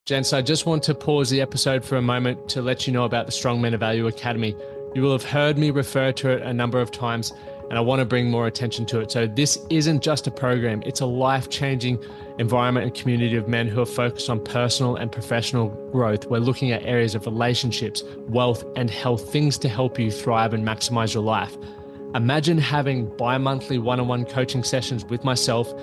Gents, I just want to pause the episode for a moment to let you know about the Strong Men of Value Academy. You will have heard me refer to it a number of times, and I want to bring more attention to it. So this isn't just a program, it's a life-changing environment and community of men who are focused on personal and professional growth. We're looking at areas of relationships, wealth, and health, things to help you thrive and maximize your life. Imagine having bi-monthly one-on-one coaching sessions with myself,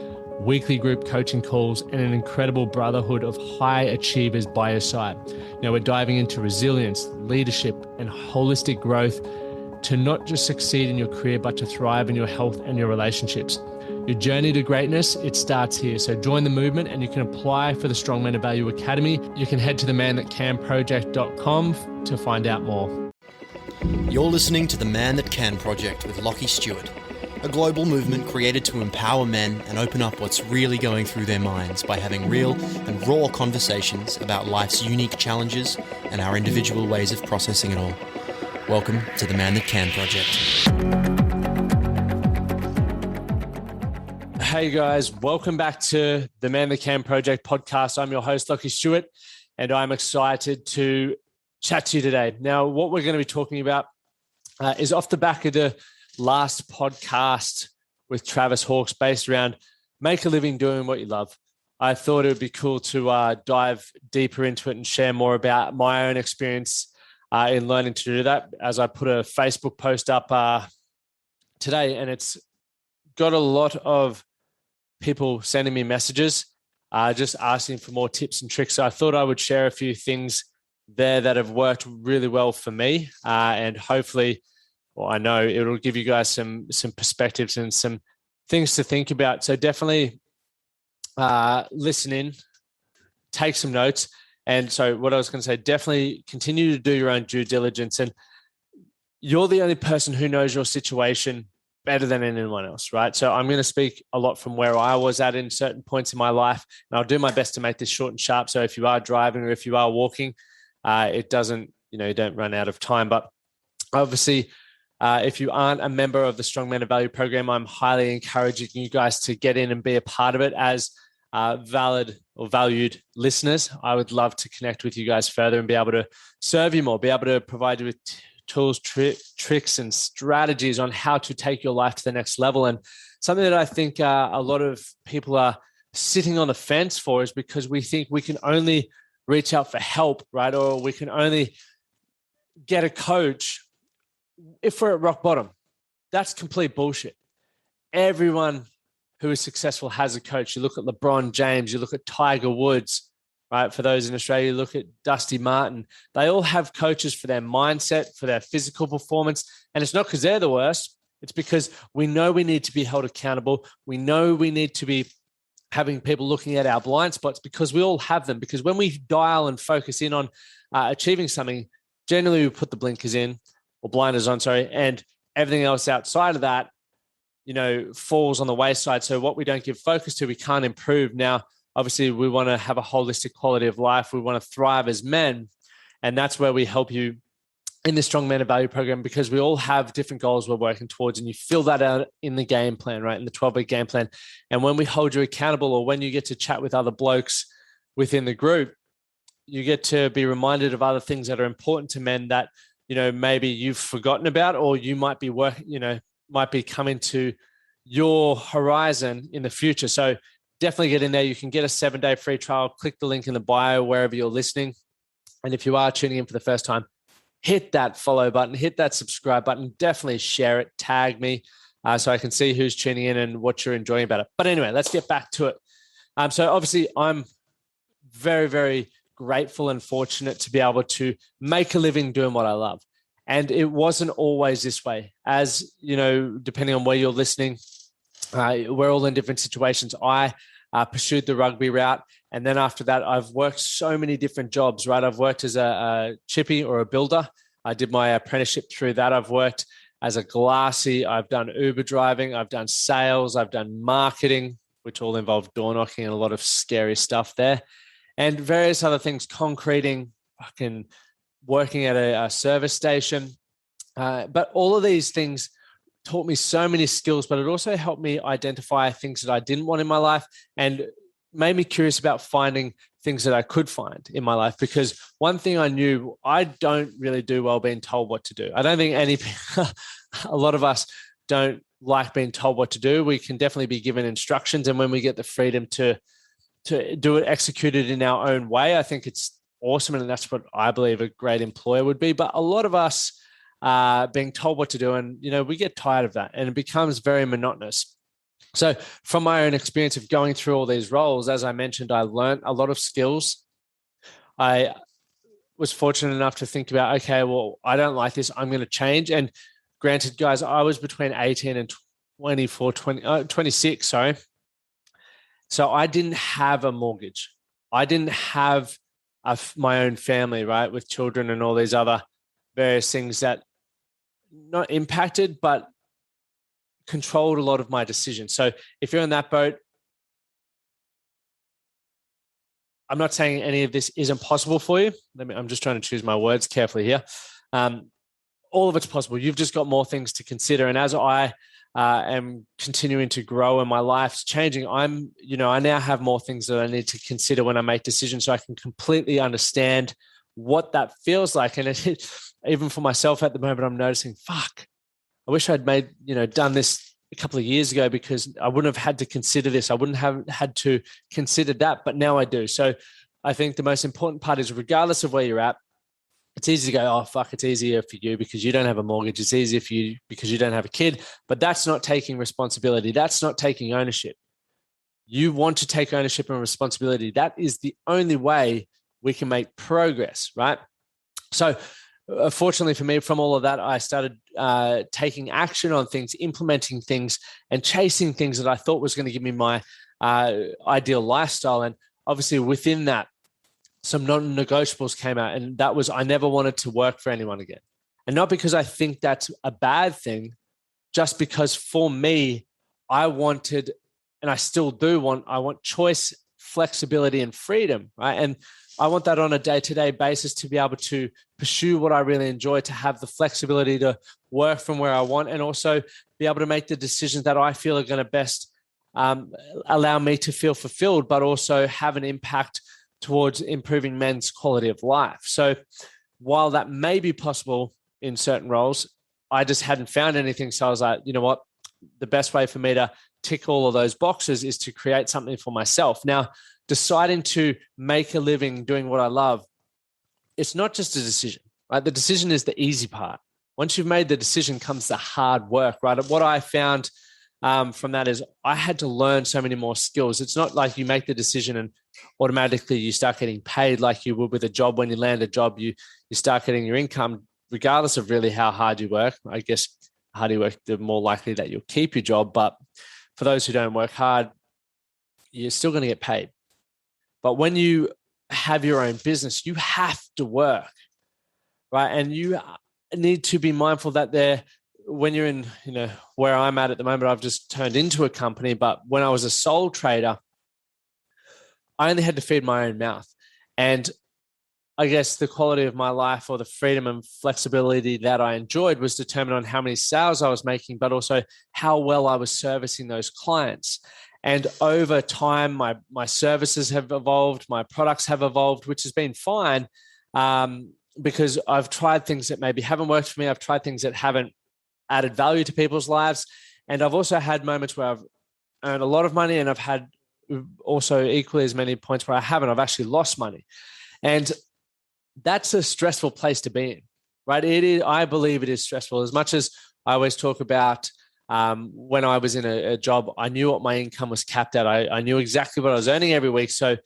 weekly group coaching calls, and an incredible brotherhood of high achievers by your side. Now we're diving into resilience, leadership, and holistic growth to not just succeed in your career, but to thrive in your health and your relationships. Your journey to greatness, it starts here. So join the movement and you can apply for the Strong Men of Value Academy. You can head to themanthatcanproject.com to find out more. You're listening to The Man That Can Project with Lachlan Stuart, a global movement created to empower men and open up what's really going through their minds by having real and raw conversations about life's unique challenges and our individual ways of processing it all. Welcome to The Man That Can Project. Hey guys, welcome back to the Man That Can Project podcast. I'm your host, Lachlan Stuart, and I'm excited to chat to you today. Now, what we're going to be talking about is off the back of the last podcast with Travis Hawks based around make a living doing what you love. I thought it would be cool to dive deeper into it and share more about my own experience in learning to do that, as I put a Facebook post up today, and it's got a lot of people sending me messages just asking for more tips and tricks. So I thought I would share a few things there that have worked really well for me, and hopefully, well, I know it'll give you guys some perspectives and some things to think about. So definitely listen in, take some notes. And so what I was going to say, definitely continue to do your own due diligence. And you're the only person who knows your situation better than anyone else, right? So I'm going to speak a lot from where I was at in certain points in my life. And I'll do my best to make this short and sharp. So if you are driving or if you are walking, it doesn't, you don't run out of time. But obviously, if you aren't a member of the Strong Men of Value program, I'm highly encouraging you guys to get in and be a part of it as valid or valued listeners. I would love to connect with you guys further and be able to serve you more, be able to provide you with tools, tricks, and strategies on how to take your life to the next level. And something that I think a lot of people are sitting on the fence for is because we think we can only reach out for help, right? Or we can only get a coach if we're at rock bottom. That's complete bullshit. Everyone who is successful has a coach. You look at LeBron James, you look at Tiger Woods, right? For those in Australia, you look at Dusty Martin. They all have coaches for their mindset, for their physical performance. And it's not because they're the worst. It's because we know we need to be held accountable. We know we need to be having people looking at our blind spots because we all have them. Because when we dial and focus in on achieving something, generally we put the blinkers in, or blinders on, and everything else outside of that, falls on the wayside. So what we don't give focus to, we can't improve. Now, obviously, we want to have a holistic quality of life. We want to thrive as men. And that's where we help you in the Strong Men of Value program, because we all have different goals we're working towards, and you fill that out in the game plan, right? In the 12-week game plan. And when we hold you accountable, or when you get to chat with other blokes within the group, you get to be reminded of other things that are important to men that, maybe you've forgotten about, or you might be might be coming to your horizon in the future. So definitely get in there. You can get a 7-day free trial. Click the link in the bio wherever you're listening. And if you are tuning in for the first time, hit that follow button, hit that subscribe button, definitely share it, tag me so I can see who's tuning in and what you're enjoying about it. But anyway, let's get back to it. So obviously I'm very, very grateful and fortunate to be able to make a living doing what I love. And it wasn't always this way. As depending on where you're listening, we're all in different situations. I pursued the rugby route. And then after that, I've worked so many different jobs, right? I've worked as a chippy or a builder. I did my apprenticeship through that. I've worked as a glassy. I've done Uber driving. I've done sales. I've done marketing, which all involved door knocking and a lot of scary stuff there. And various other things, concreting, fucking working at a service station. But all of these things taught me so many skills, but it also helped me identify things that I didn't want in my life and made me curious about finding things that I could find in my life, because one thing I knew, I don't really do well being told what to do. I don't think a lot of us don't like being told what to do. We can definitely be given instructions, and when we get the freedom to do it, execute it in our own way, I think it's awesome, and that's what I believe a great employer would be. But a lot of us being told what to do, and we get tired of that, and it becomes very monotonous. So from my own experience of going through all these roles, as I mentioned, I learned a lot of skills. I was fortunate enough to think about, okay, well, I don't like this, I'm going to change. And granted, guys, I was between 18 and 26, sorry. So I didn't have a mortgage. I didn't have my own family, right, with children and all these other various things that not impacted, but controlled a lot of my decisions. So if you're in that boat, I'm not saying any of this isn't possible for you. I'm just trying to choose my words carefully here. All of it's possible. You've just got more things to consider. And as I am continuing to grow and my life's changing, I now have more things that I need to consider when I make decisions, so I can completely understand what that feels like. And even for myself at the moment, I'm noticing, fuck, I wish I'd done this a couple of years ago, because I wouldn't have had to consider this. I wouldn't have had to consider that, but now I do. So I think the most important part is, regardless of where you're at, it's easy to go, oh, fuck, it's easier for you because you don't have a mortgage. It's easier for you because you don't have a kid. But that's not taking responsibility. That's not taking ownership. You want to take ownership and responsibility. That is the only way we can make progress, right? So fortunately for me, from all of that, I started taking action on things, implementing things, and chasing things that I thought was going to give me my ideal lifestyle. And obviously within that, some non-negotiables came out, and that was, I never wanted to work for anyone again. And not because I think that's a bad thing, just because for me, I wanted, and I still do want, I want choice, flexibility, and freedom, right? And I want that on a day-to-day basis, to be able to pursue what I really enjoy, to have the flexibility to work from where I want, and also be able to make the decisions that I feel are going to best allow me to feel fulfilled, but also have an impact towards improving men's quality of life. So while that may be possible in certain roles, I just hadn't found anything. So I was like, you know what? The best way for me to tick all of those boxes is to create something for myself. Now, deciding to make a living doing what I love, it's not just a decision, right? The decision is the easy part. Once you've made the decision comes the hard work, right? And what I found from that is I had to learn so many more skills. It's not like you make the decision and automatically you start getting paid like you would with a job. When you land a job, you start getting your income regardless of really how hard you work. I guess the harder you work, the more likely that you'll keep your job. But for those who don't work hard, you're still going to get paid. But when you have your own business, you have to work, right? And you need to be mindful that when you're in, where I'm at the moment, I've just turned into a company. But when I was a sole trader, I only had to feed my own mouth. And I guess the quality of my life, or the freedom and flexibility that I enjoyed, was determined on how many sales I was making, but also how well I was servicing those clients. And over time, my services have evolved, my products have evolved, which has been fine, because I've tried things that maybe haven't worked for me. I've tried things that haven't added value to people's lives. And I've also had moments where I've earned a lot of money, and I've had also equally as many points where I haven't. I've actually lost money. And that's a stressful place to be in, right? It is. I believe it is stressful. As much as I always talk about when I was in a job, I knew what my income was capped at. I knew exactly what I was earning every week. So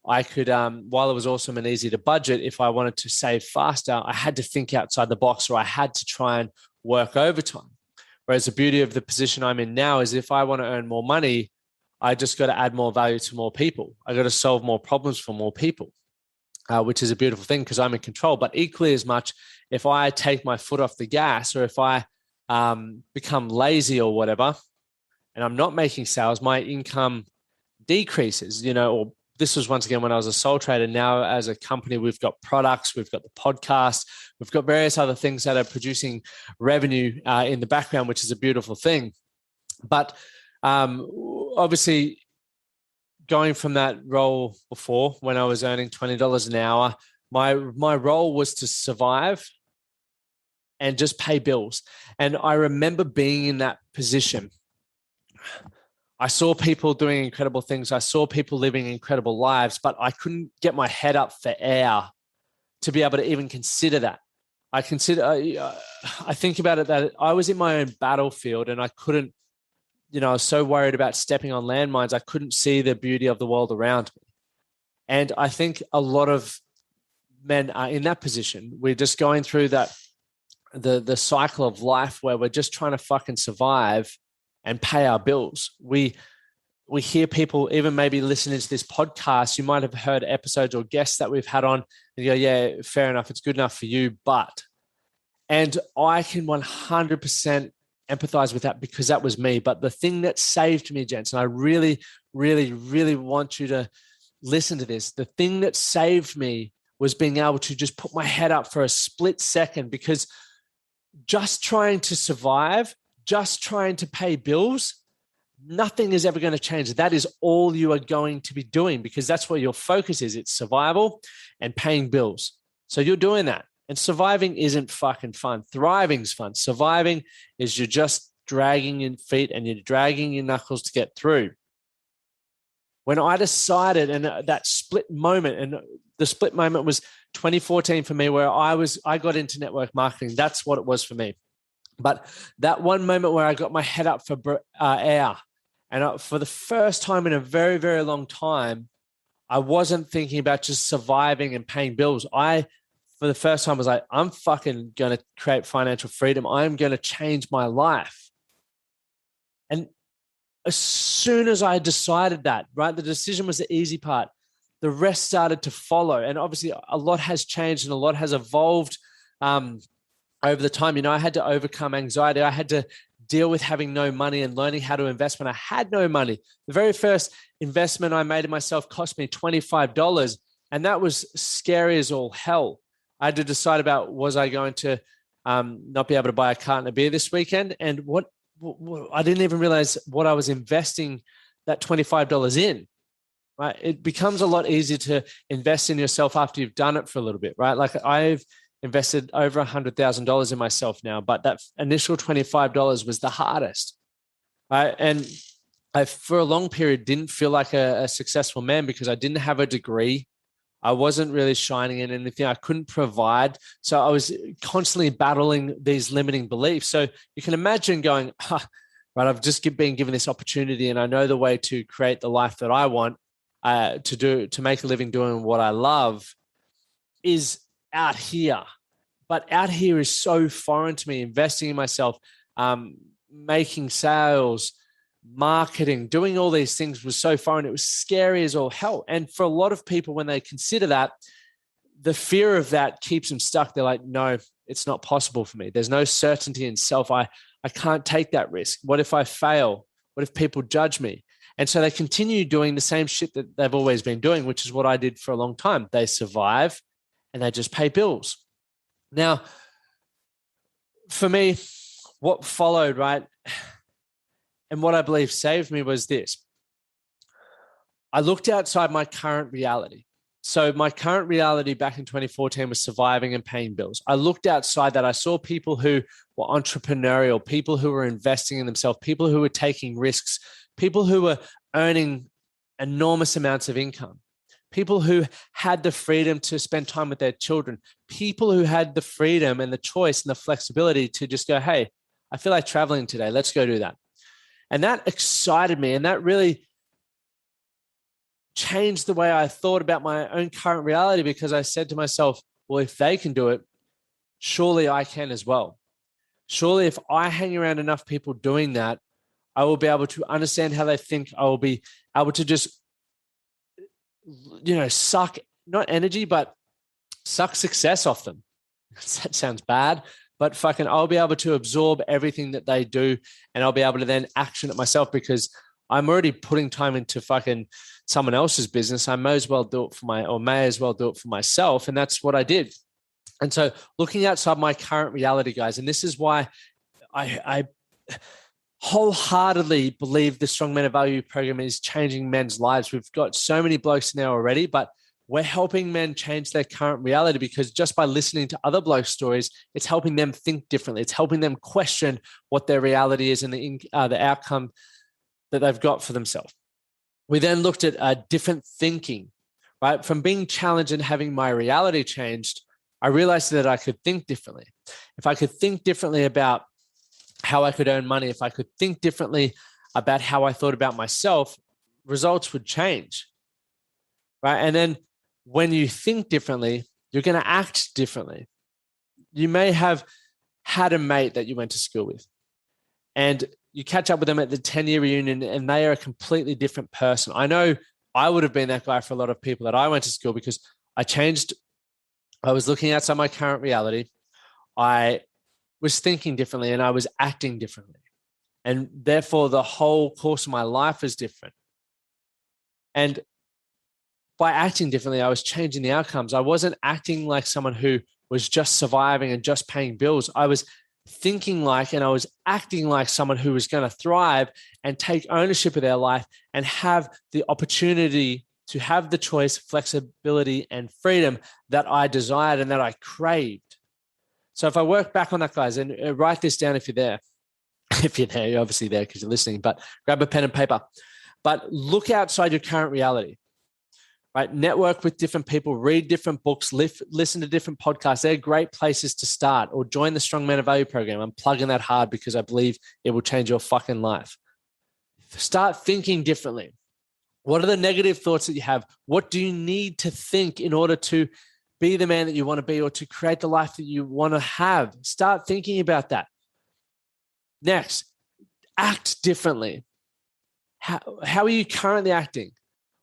I could, while it was awesome and easy to budget, if I wanted to save faster, I had to think outside the box, or I had to try and work overtime. Whereas the beauty of the position I'm in now is, if I want to earn more money, I just got to add more value to more people. I got to solve more problems for more people, which is a beautiful thing because I'm in control. But equally as much, if I take my foot off the gas, or if I become lazy or whatever, and I'm not making sales, my income decreases, or this was once again when I was a sole trader. Now as a company, we've got products, we've got the podcast, we've got various other things that are producing revenue in the background, which is a beautiful thing. But obviously going from that role before when I was earning $20 an hour, my role was to survive and just pay bills. And I remember being in that position. I saw people doing incredible things. I saw people living incredible lives, but I couldn't get my head up for air to be able to even consider that. I think about it that I was in my own battlefield and I couldn't, I was so worried about stepping on landmines. I couldn't see the beauty of the world around me. And I think a lot of men are in that position. We're just going through that, the cycle of life where we're just trying to fucking survive and pay our bills. We hear people even maybe listening to this podcast, you might have heard episodes or guests that we've had on and you go, yeah, fair enough. It's good enough for you, but, and I can 100% empathize with that because that was me. But the thing that saved me, gents, and I really, really, really want you to listen to this. The thing that saved me was being able to just put my head up for a split second, because just trying to survive, just trying to pay bills, nothing is ever going to change. That is all you are going to be doing because that's where your focus is. It's survival and paying bills. So you're doing that. And surviving isn't fucking fun. Thriving's fun. Surviving is you're just dragging your feet and you're dragging your knuckles to get through. When I decided, and that split moment, and the split moment was 2014 for me, where I got into network marketing. That's what it was for me. But that one moment where I got my head up for air, and for the first time in a very, very long time, I wasn't thinking about just surviving and paying bills. For the first time, was like, I'm fucking going to create financial freedom. I'm going to change my life. And as soon as I decided that, right, the decision was the easy part. The rest started to follow. And obviously a lot has changed and a lot has evolved over the time. I had to overcome anxiety. I had to deal with having no money and learning how to invest when I had no money. The very first investment I made in myself cost me $25. And that was scary as all hell. I had to decide about, was I going to not be able to buy a carton of beer this weekend? And what I didn't even realize what I was investing that $25 in, right? It becomes a lot easier to invest in yourself after you've done it for a little bit, right? Like I've invested over $100,000 in myself now, but that initial $25 was the hardest, right? And I, for a long period, didn't feel like a successful man because I didn't have a degree. I wasn't really shining in anything. I couldn't provide. So I was constantly battling these limiting beliefs. So you can imagine going, right, I've just been given this opportunity and I know the way to create the life that I want to make a living doing what I love is out here. But out here is so foreign to me. Investing in myself, making sales, marketing, doing all these things was so foreign. It was scary as all hell. And for a lot of people, when they consider that, the fear of that keeps them stuck. They're like, no, it's not possible for me. There's no certainty in self. I can't take that risk. What if I fail? What if people judge me? And so they continue doing the same shit that they've always been doing, which is what I did for a long time. They survive and they just pay bills. Now, for me, what followed, right? And what I believe saved me was this. I looked outside my current reality. So my current reality back in 2014 was surviving and paying bills. I looked outside that. I saw people who were entrepreneurial, people who were investing in themselves, people who were taking risks, people who were earning enormous amounts of income, people who had the freedom to spend time with their children, people who had the freedom and the choice and the flexibility to just go, hey, I feel like traveling today. Let's go do that. And that excited me. And that really changed the way I thought about my own current reality, because I said to myself, well, if they can do it, surely I can as well. Surely if I hang around enough people doing that, I will be able to understand how they think. I will be able to just, suck, not energy, but suck success off them. That sounds bad. But fucking, I'll be able to absorb everything that they do, and I'll be able to then action it myself, because I'm already putting time into fucking someone else's business. I may as well do it for myself. And that's what I did. And so looking outside my current reality, guys, and this is why wholeheartedly believe the Strong Men of Value program is changing men's lives. We've got so many blokes now already, but we're helping men change their current reality, because just by listening to other blokes' stories, it's helping them think differently. It's helping them question what their reality is and the outcome that they've got for themselves. We then looked at different thinking, right? From being challenged and having my reality changed, I realized that I could think differently. If I could think differently about how I could earn money, if I could think differently about how I thought about myself, results would change, right? And then when you think differently, you're going to act differently. You may have had a mate that you went to school with, and you catch up with them at the 10-year reunion and they are a completely different person. I know I would have been that guy for a lot of people that I went to school, because I changed. I was looking outside my current reality. I was thinking differently and I was acting differently. And therefore, the whole course of my life is different. And by acting differently, I was changing the outcomes. I wasn't acting like someone who was just surviving and just paying bills. I was thinking like, and I was acting like someone who was going to thrive and take ownership of their life and have the opportunity to have the choice, flexibility, and freedom that I desired and that I craved. So if I work back on that, guys, and write this down if you're there. If you're there, you're obviously there because you're listening, but grab a pen and paper. But look outside your current reality, right? Network with different people, read different books, listen to different podcasts. They're great places to start, or join the Strong Men of Value program. I'm plugging that hard because I believe it will change your fucking life. Start thinking differently. What are the negative thoughts that you have? What do you need to think in order to be the man that you want to be, or to create the life that you want to have? Start thinking about that. Next, act differently. How are you currently acting?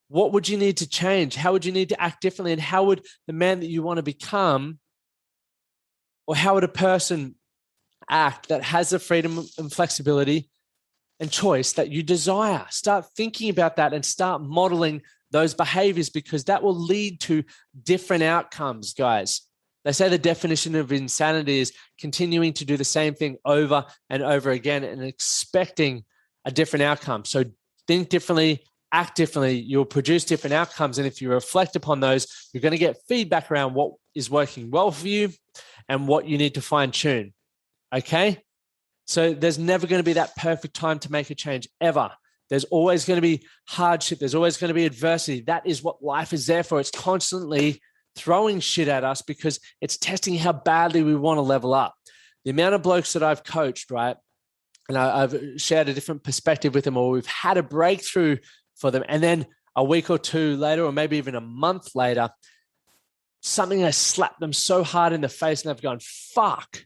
What would you need to change? How would you need to act differently? And how would the man that you want to become, or how would a person act that has the freedom and flexibility and choice that you desire? Start thinking about that and start modeling those behaviors, because that will lead to different outcomes, guys. They say the definition of insanity is continuing to do the same thing over and over again and expecting a different outcome. So think differently, act differently, you'll produce different outcomes. And if you reflect upon those, you're going to get feedback around what is working well for you and what you need to fine tune. Okay? So there's never going to be that perfect time to make a change, ever. There's always going to be hardship. There's always going to be adversity. That is what life is there for. It's constantly throwing shit at us because it's testing how badly we want to level up. The amount of blokes that I've coached, right? And I've shared a different perspective with them, or we've had a breakthrough for them. And then a week or two later, or maybe even a month later, something has slapped them so hard in the face and they've gone, fuck.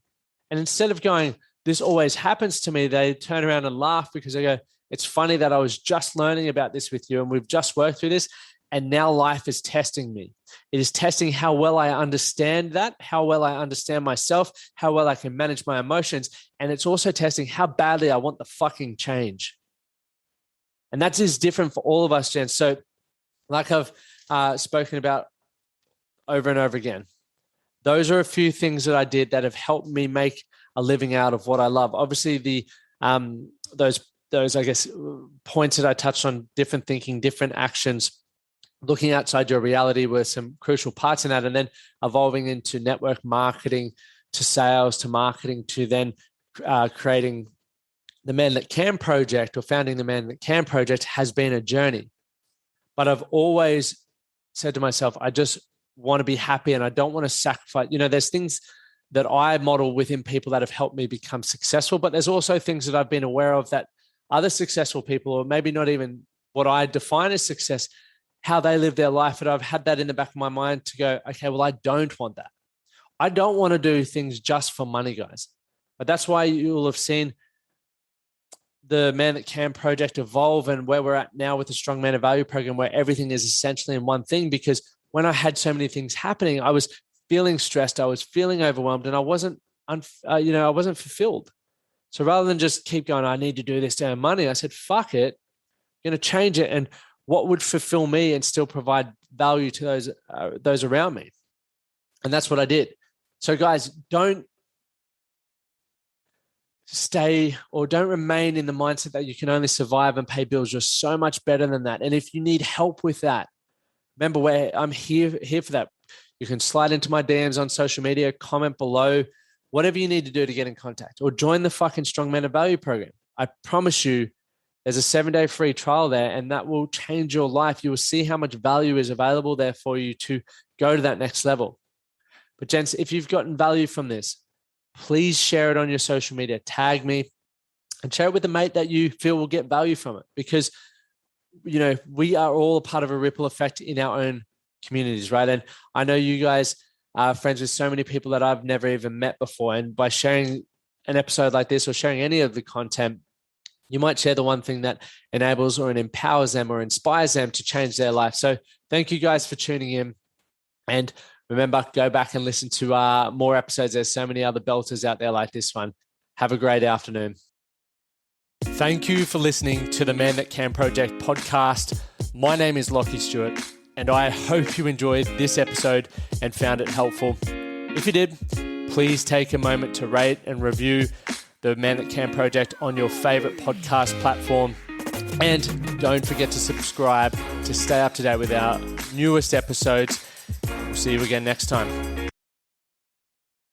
And instead of going, this always happens to me, they turn around and laugh because they go, it's funny that I was just learning about this with you and we've just worked through this. And now life is testing me. It is testing how well I understand that, how well I understand myself, how well I can manage my emotions. And it's also testing how badly I want the fucking change. And that is different for all of us, Jen. So like I've spoken about over and over again, those are a few things that I did that have helped me make a living out of what I love. Obviously, those I guess points that I touched on, different thinking, different actions, looking outside your reality were some crucial parts in that, and then evolving into network marketing, to sales, to marketing, to then creating the Man That Can project, or founding the Man That Can project, has been a journey. But I've always said to myself, I just want to be happy and I don't want to sacrifice. There's things that I model within people that have helped me become successful, but there's also things that I've been aware of that other successful people, or maybe not even what I define as success, how they live their life. And I've had that in the back of my mind to go, okay, well, I don't want that. I don't want to do things just for money, guys. But that's why you'll have seen the Man That Can project evolve, and where we're at now with the Strong Man of Value program, where everything is essentially in one thing. Because when I had so many things happening, I was feeling stressed, I was feeling overwhelmed, and I wasn't fulfilled. So rather than just keep going, I need to do this to earn money, I said, fuck it, I'm going to change it. And what would fulfill me and still provide value to those around me? And that's what I did. So guys, don't stay or don't remain in the mindset that you can only survive and pay bills. You're so much better than that. And if you need help with that, remember where I'm here for that. You can slide into my DMs on social media, comment below, whatever you need to do to get in contact, or join the fucking Strong Men of Value program. I promise you, there's a 7-day free trial there, and that will change your life. You will see how much value is available there for you to go to that next level. But gents, if you've gotten value from this, please share it on your social media, tag me, and share it with a mate that you feel will get value from it. Because, you know, we are all a part of a ripple effect in our own communities, right? And I know you guys are friends with so many people that I've never even met before. And by sharing an episode like this or sharing any of the content, you might share the one thing that enables or empowers them or inspires them to change their life. So thank you guys for tuning in. And remember, go back and listen to more episodes. There's so many other belters out there like this one. Have a great afternoon. Thank you for listening to the Man That Can Project podcast. My name is Lachlan Stuart, and I hope you enjoyed this episode and found it helpful. If you did, please take a moment to rate and review the Man That Can Project on your favorite podcast platform. And don't forget to subscribe to stay up to date with our newest episodes. We'll see you again next time.